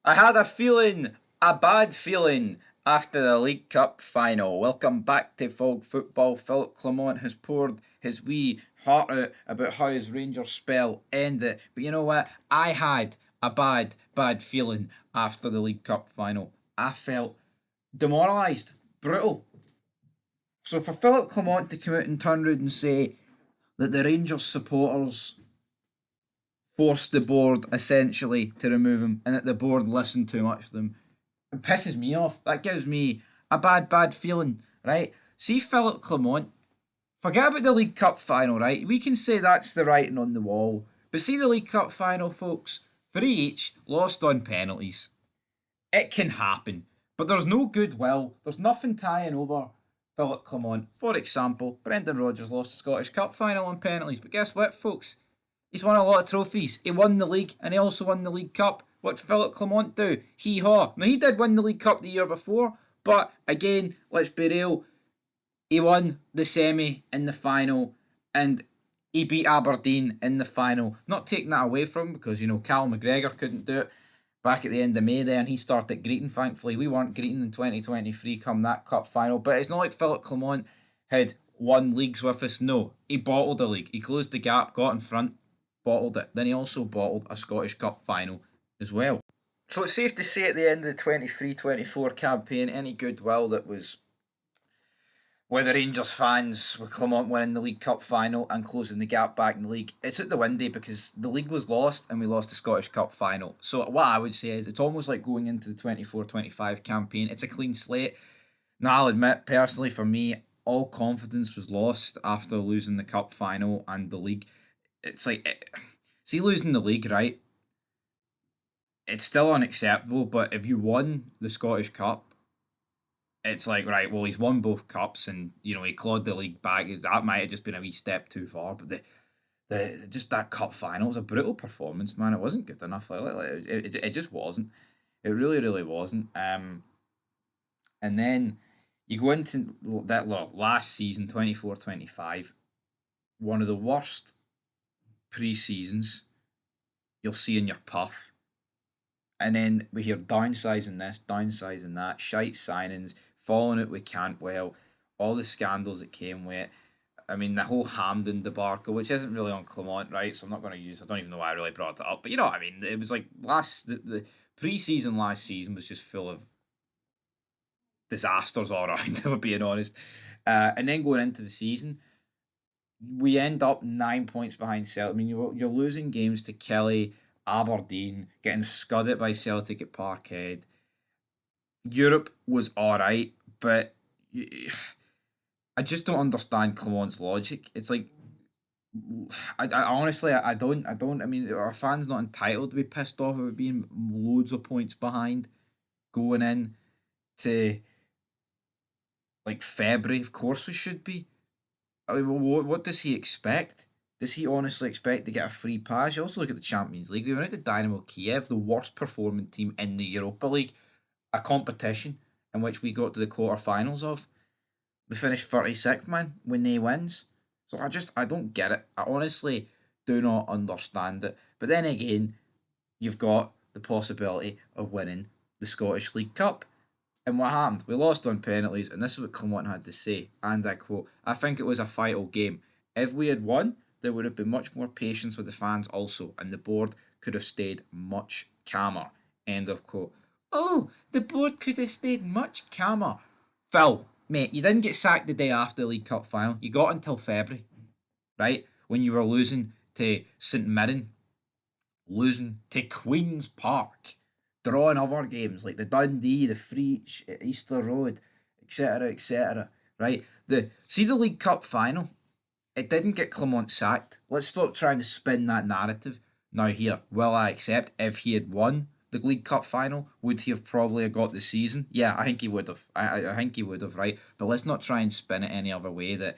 I had a bad feeling after the League Cup final. Welcome back to Fog Football. Phillipe Clement has poured his wee heart out about how his Rangers spell ended. But you know what? I had a bad feeling after the League Cup final. I felt demoralised, brutal. So for Phillipe Clement to come out and turn around and say that the Rangers supporters forced the board essentially to remove him and that the board listened too much to them. It pisses me off. That gives me a bad feeling, right? See Phillipe Clement, forget about the League Cup final, right? We can say that's the writing on the wall. But see the League Cup final, folks, 3 each, lost on penalties. It can happen. But there's no goodwill. There's nothing tying over Phillipe Clement. For example, Brendan Rodgers lost the Scottish Cup final on penalties. But guess what, folks? He's won a lot of trophies. He won the league and he also won the League Cup. What did Phillipe Clement do? Hee haw. Now, he did win the League Cup the year before, but again, let's be real, he won the semi in the final and he beat Aberdeen in the final. Not taking that away from him because, Cal McGregor couldn't do it back at the end of May there and he started greeting. Thankfully, we weren't greeting in 2023 come that cup final, but it's not like Phillipe Clement had won leagues with us. No, he bottled the league. He closed the gap, got in front, bottled it. Then he also bottled a Scottish Cup final as well. So it's safe to say at the end of the 23-24 campaign, any goodwill that was with the Rangers fans, with Clement winning the League Cup final and closing the gap back in the league, it's out the window because the league was lost and we lost the Scottish Cup final. So what I would say is it's almost like going into the 24-25 campaign. It's a clean slate. Now I'll admit, personally for me, all confidence was lost after losing the cup final and the league. It's like, see, losing the league, right? It's still unacceptable, but if you won the Scottish Cup, it's like, right, well, he's won both cups and, he clawed the league back. That might have just been a wee step too far, but the just that cup final was a brutal performance, man. It wasn't good enough. It just wasn't. It really wasn't. And then you go into that last season, 24-25, one of the worst pre-seasons you'll see in your puff. And then we hear downsizing this, downsizing that, shite signings, falling out with Cantwell, all the scandals that came with it. I mean, the whole Hamden debacle, which isn't really on Clement, right? So I'm not going to use. I don't even know why I really brought that up, but you know what I mean. It was like the pre-season last season was just full of disasters all around. If we're being honest, and then going into the season, we end up 9 points behind Celtic. I mean, you're losing games to Kelly, Aberdeen, getting scudded by Celtic at Parkhead. Europe was alright, but I just don't understand Clement's logic. It's like, I honestly, I don't. I mean, our fans not entitled to be pissed off about being loads of points behind going in to like February. Of course, we should be. I mean, what does he expect? Does he honestly expect to get a free pass? You also look at the Champions League. We went out to Dynamo Kiev, the worst performing team in the Europa League, a competition in which we got to the quarterfinals of. They finished 36th, man, when they wins. So I don't get it. I honestly do not understand it. But then again, you've got the possibility of winning the Scottish League Cup. And what happened? We lost on penalties, and this is what Clement had to say. And I quote, I think it was a vital game. If we had won, there would have been much more patience with the fans also, and the board could have stayed much calmer. End of quote. Oh, the board could have stayed much calmer. Phil, mate, you didn't get sacked the day after the League Cup final. You got until February, right? When you were losing to St Mirren, losing to Queen's Park, drawing other games like the Dundee, the Freach, Easter Road, etc. Right? The League Cup final. It didn't get Clement sacked. Let's stop trying to spin that narrative. Now here, will I accept if he had won the League Cup final, would he have probably got the season? Yeah, I think he would have. I think he would have, right? But let's not try and spin it any other way that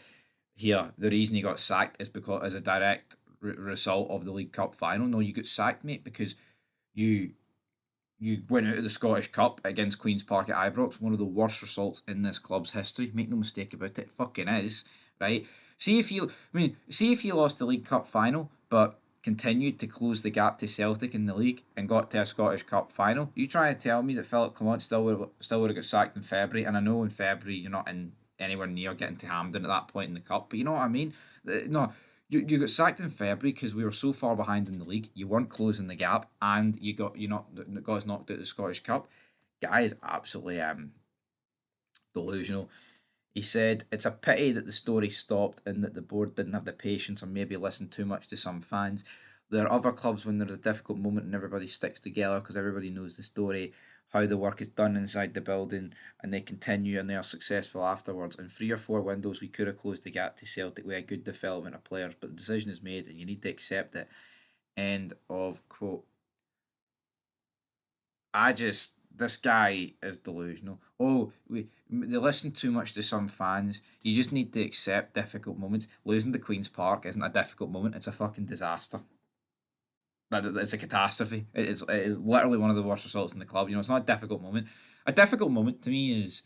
here the reason he got sacked is because as a direct result of the League Cup final. No, you got sacked, mate, because you you went out of the Scottish Cup against Queen's Park at Ibrox, one of the worst results in this club's history. Make no mistake about it, fucking is, right? See if you lost the League Cup final, but continued to close the gap to Celtic in the league and got to a Scottish Cup final. You try to tell me that Phillipe Clement still would have got sacked in February, and I know in February you're not in anywhere near getting to Hampden at that point in the cup, but you know what I mean? No, you got sacked in February because we were so far behind in the league. You weren't closing the gap, and got us knocked out of the Scottish Cup. Guy is absolutely delusional. He said it's a pity that the story stopped and that the board didn't have the patience or maybe listened too much to some fans. There are other clubs when there's a difficult moment and everybody sticks together because everybody knows the story, how the work is done inside the building, and they continue and they are successful afterwards. In 3 or 4 windows, we could have closed the gap to Celtic with a good development of players, but the decision is made and you need to accept it. End of quote. This guy is delusional. Oh, they listen too much to some fans. You just need to accept difficult moments. Losing to Queen's Park isn't a difficult moment. It's a fucking disaster. It's a catastrophe. It is literally one of the worst results in the club. It's not a difficult moment. A difficult moment to me is,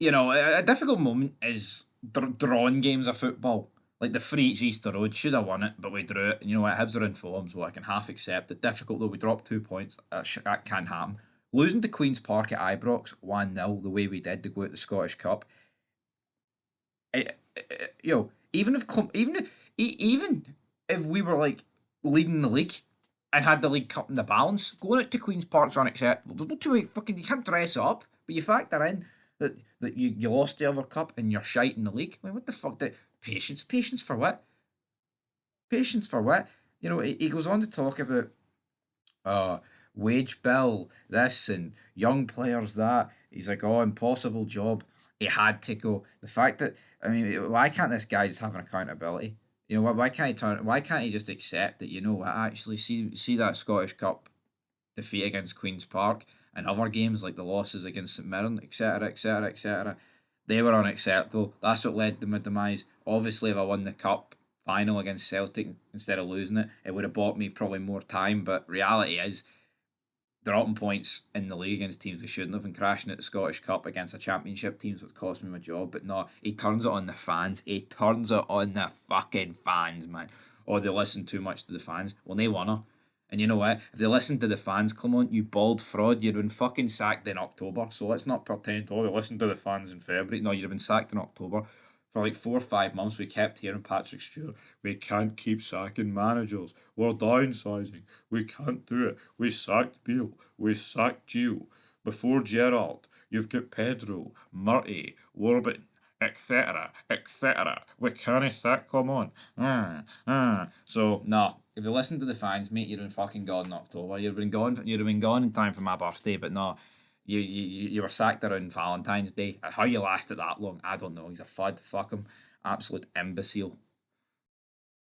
a difficult moment is drawing games of football. Like the 3 Easter Road, should have won it, but we drew it. And you know what? Hibs are in form, so I can half accept it. Difficult though, we dropped 2 points. That can happen. Losing to Queen's Park at Ibrox 1-0, the way we did to go at the Scottish Cup. Even if even if we were like leading the league and had the League Cup in the balance, going out to Queen's Park's unacceptable. There's no two way fucking you can't dress up, but you factor in that you lost the other cup and you're shite in the league. I mean, what the fuck? Patience for what? Patience for what? He goes on to talk about uh wage bill this and young players that. He's like, oh, impossible job. He had to go. The fact that I mean, why can't this guy just have an accountability? Why can't he turn? Why can't he just accept that? Actually see that Scottish Cup defeat against Queen's Park and other games like the losses against St Mirren, etc., etc., etc. They were unacceptable. That's what led to my demise. Obviously, if I won the cup final against Celtic instead of losing it, it would have bought me probably more time. But reality is, dropping points in the league against teams we shouldn't have and crashing at the Scottish Cup against a championship teams would cost me my job. But no, he turns it on the fans. He turns it on the fucking fans, man. Oh, they listen too much to the fans. Well, they wanna. And you know what? If they listened to the fans, Clement, you bald fraud, you'd have been fucking sacked in October. So let's not pretend, oh, they listened to the fans in February. No, you'd have been sacked in October. For like 4 or 5 months, we kept hearing Patrick Stewart, we can't keep sacking managers. We're downsizing. We can't do it. We sacked Beale. We sacked Gio. Before Gerrard, you've got Pedro, Murray, Warburton, etc., etc. We can't sack Clement. So, no. If you listen to the fans, mate, you'd have been fucking gone in October. You'd have been gone in time for my birthday, but no, you were sacked around Valentine's Day. How you lasted that long, I don't know. He's a fud. Fuck him. Absolute imbecile.